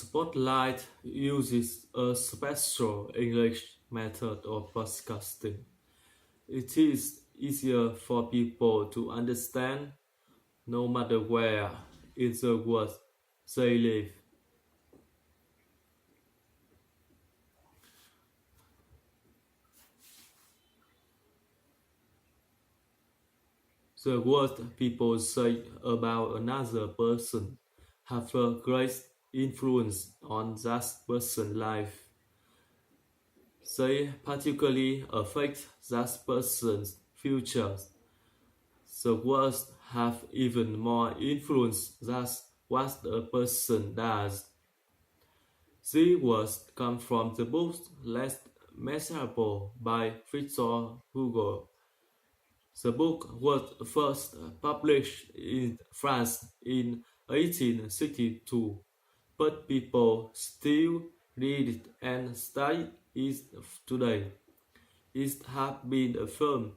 Spotlight uses a special English method of broadcasting. It is easier for people to understand no matter where in the world they live. The words people say about another person have a great influence on that person's life. They particularly affect that person's future. The words have even more influence than what a person does. These words come from the book Les Miserables by Victor Hugo. The book was first published in France in 1862, but people still read it and study it today. It has been a film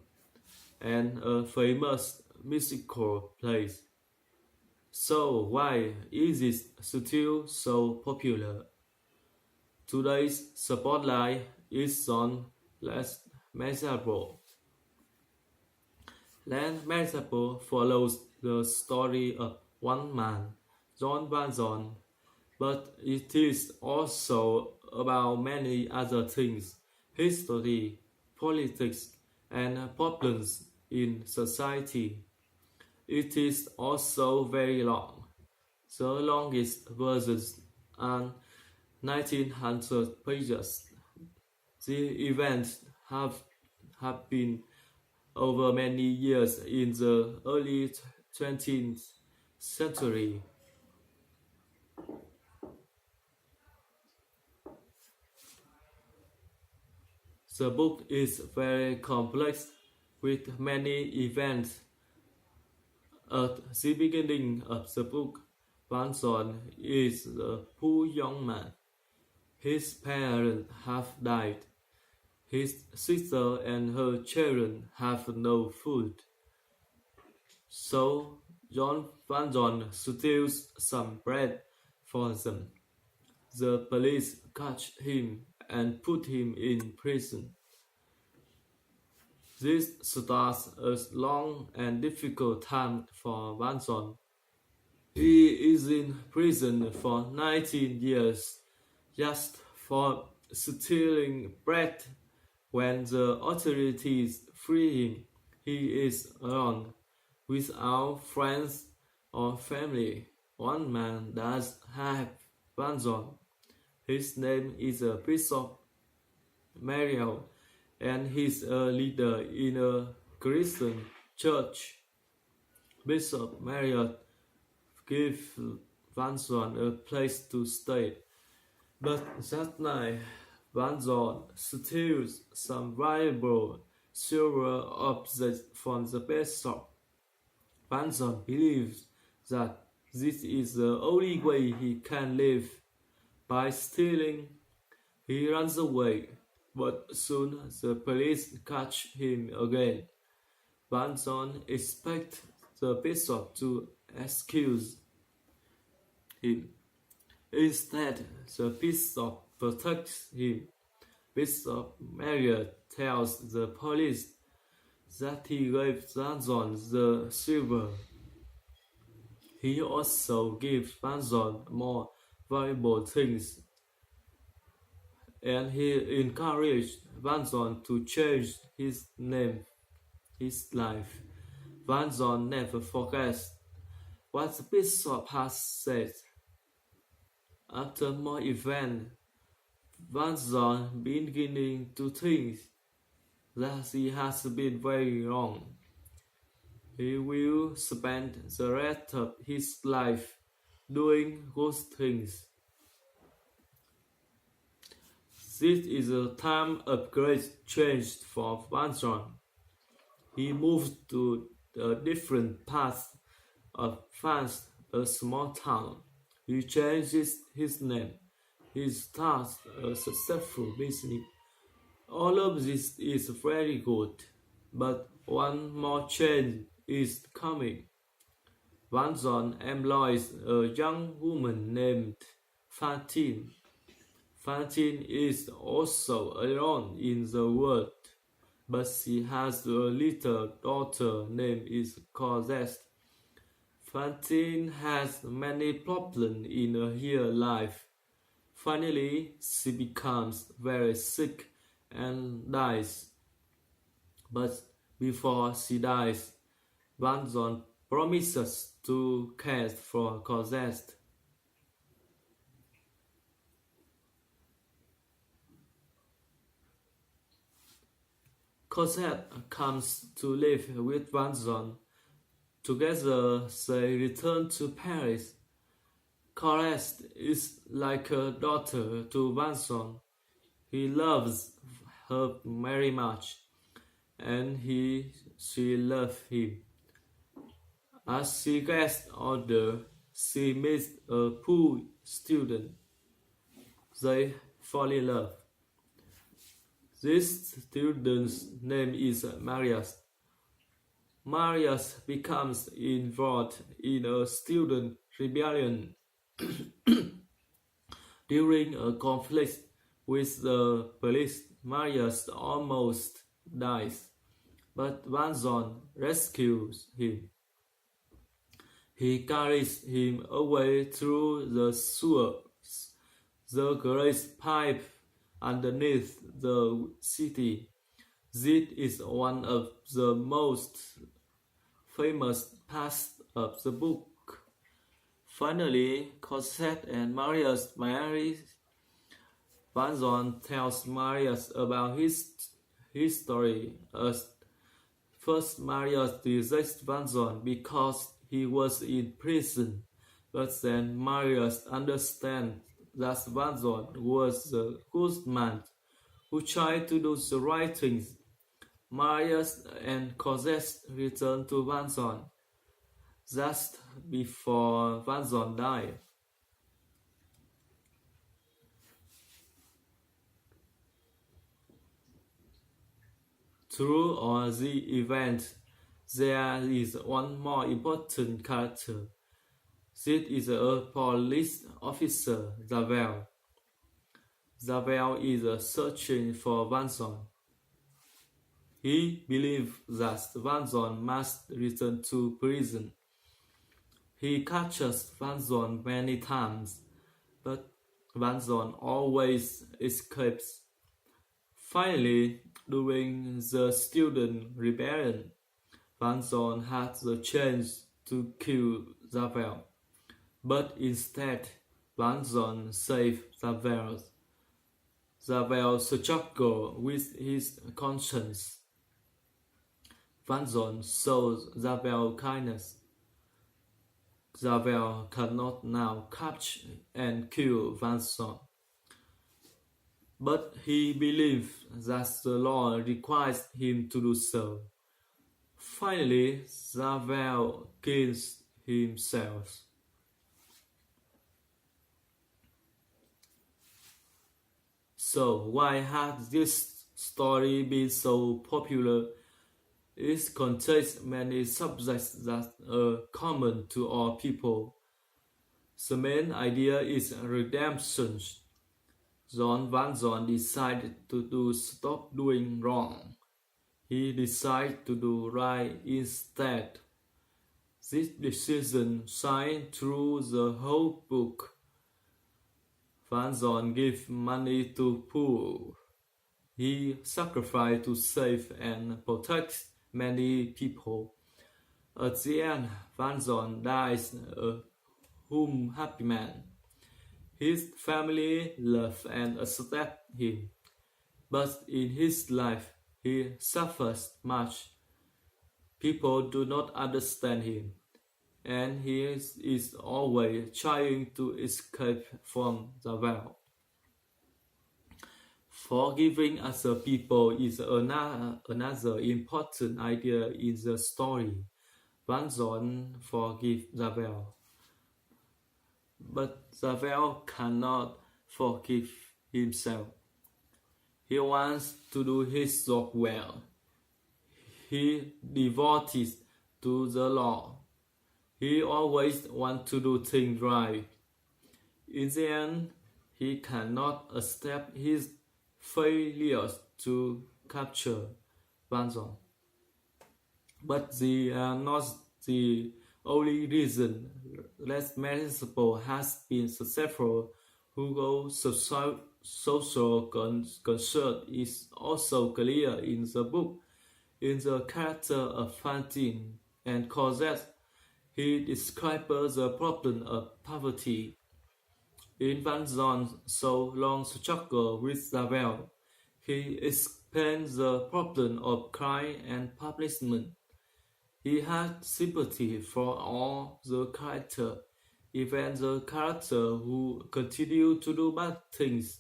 and a famous musical place. So why is it still so popular? Today's spotlight is on Les Miserables. Les Miserables follows the story of one man, John Valjean, but it is also about many other things: history, politics, and problems in society. It is also very long. The longest versions are 1900 pages. The events have been over many years in the early 20th century. The book is very complex with many events. At the beginning of the book, Valjean is a poor young man. His parents have died. His sister and her children have no food. So John Valjean steals some bread for them. The police catch him and put him in prison. This starts a long and difficult time for Valjean. He is in prison for 19 years just for stealing bread. When the authorities free him, he is alone, without friends or family. One man does have Valjean. His name is Bishop Mariel, and he's a leader in a Christian church. Bishop Mariel gives Valjean a place to stay, but that night Valjean steals some valuable silver objects from the bishop. Valjean believes that this is the only way he can live. By stealing, he runs away, but soon the police catch him again. Valjean expects the bishop to excuse him. Instead, the bishop protects him. Bishop Marriott tells the police that he gave Valjean the silver. He also gives Valjean more valuable things, and he encouraged Valjean to change his name, his life. Valjean never forgets what the bishop has said. After more events, Valjean beginning to think that he has been very wrong. He will spend the rest of his life doing good things. This is a time of great change for Valjean. He moved to a different part of France, a small town. He changes his name. He starts a successful business. All of this is very good, but one more change is coming. Valjean employs a young woman named Fantine. Fantine is also alone in the world, but she has a little daughter named Cosette. Fantine has many problems in her life. Finally, she becomes very sick and dies. But before she dies, Vanzon promises to care for Cosette. Cosette comes to live with Vanzon. Together they return to Paris. Cosette is like a daughter to Vanzon. He loves her very much, and she loves him. As she gets older, she meets a poor student. They fall in love. This student's name is Marius. Marius becomes involved in a student rebellion during a conflict with the police. Marius almost dies, but Vanzon rescues him. He carries him away through the sewers, the great pipe underneath the city. This is one of the most famous parts of the book. Finally, Cosette and Marius marry. Vanzon tells Marius about his history. First, Marius rejects Vanzon because he was in prison, but then Marius understands that Vanzon was a good man who tried to do the right things. Marius and Cosette return to Vanzon just before Vanzon died. Through all the events, there is one more important character. This is a police officer, Javel. Javel is searching for Vanzon. He believes that Vanzon must return to prison. He catches Vanzon many times, but Vanzon always escapes. Finally, during the student rebellion, Vanzon had the chance to kill Javel, but instead Vanzon saved Javel. Javel struggled with his conscience. Vanzon shows Javel kindness. Javel cannot now catch and kill Vanzon, but he believes that the law requires him to do so. Finally, Javel kills himself. So, why has this story been so popular? It contains many subjects that are common to all people. The main idea is redemption. Jean Valjean decided to stop doing wrong. He decided to do right instead. This decision shines through the whole book. Valjean gave money to poor. He sacrificed to save and protect many people. At the end, Valjean dies a happy man. His family love and accept him, but in his life he suffers much. People do not understand him, and he is always trying to escape from the well. Forgiving other people is another important idea in the story. Valjean forgives Javel, but Javel cannot forgive himself. He wants to do his job well. He devoted to the law. He always wants to do things right. In the end, he cannot accept his failures to capture Vanson. But they are not the only reason Les Miserables has been successful. Hugo's social concern is also clear in the book. In the character of Fantine and Cosette, he describes the problem of poverty. In Vanzon's so long struggle with Ravel, he explains the problem of crime and punishment. He had sympathy for all the characters, even the character who continue to do bad things.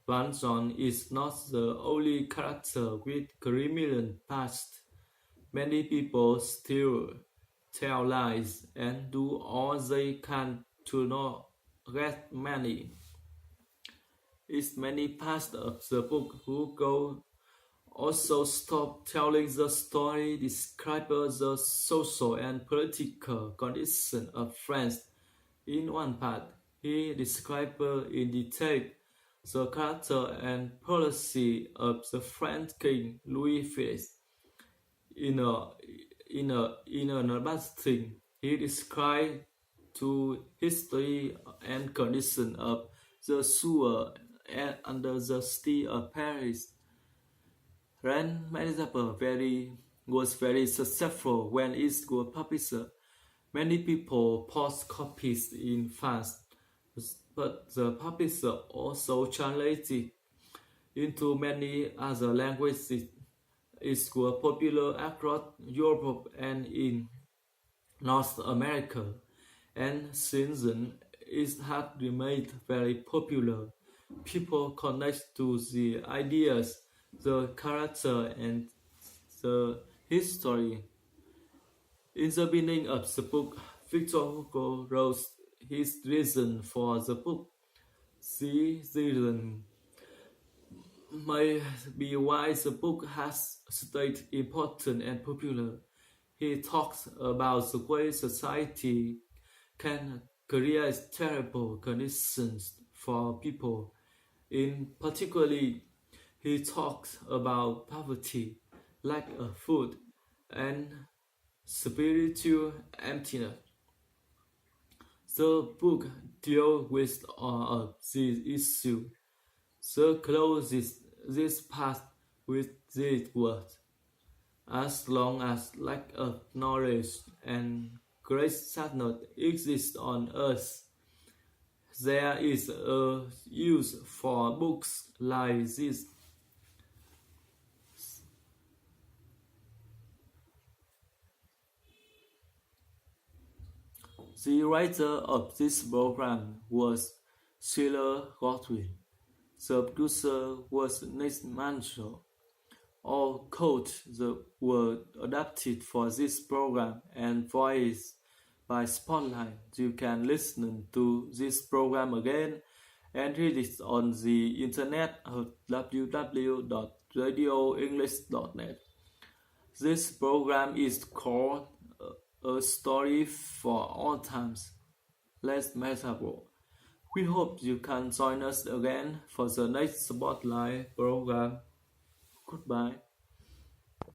Vanson is not the only character with criminal past. Many people still tell lies and do all they can to not get money. It's many parts of the book who go also stop telling the story, describe the social and political condition of France. In one part, he describes in detail the character and policy of the French king Louis Philippe. In a in another thing, he describes to history and condition of the sewer under the city of Paris. Rand was very successful when it was published. Many people bought copies in France, but the publisher also translated into many other languages. It was popular across Europe and in North America, and since then it has remained very popular. People connect to the ideas, the character, and the history. In the beginning of the book, Victor Hugo wrote his reason for the book. The reason may be why the book has stayed important and popular. He talks about the way society can create terrible conditions for people. In particular, he talks about poverty, lack of food, and spiritual emptiness. The book deals with all of these issues. The closes this part with these words: as long as lack of knowledge and great sadness exist on earth, there is a use for books like this. The writer of this program was Sheila Godwin. The producer was Nick Mansell. All codes were adapted for this program and voiced by Spotlight. You can listen to this program again and read it on the internet at www.radioenglish.net. This program is called A Story for All Times. Les Miserables. We hope you can join us again for the next Spotlight program. Goodbye.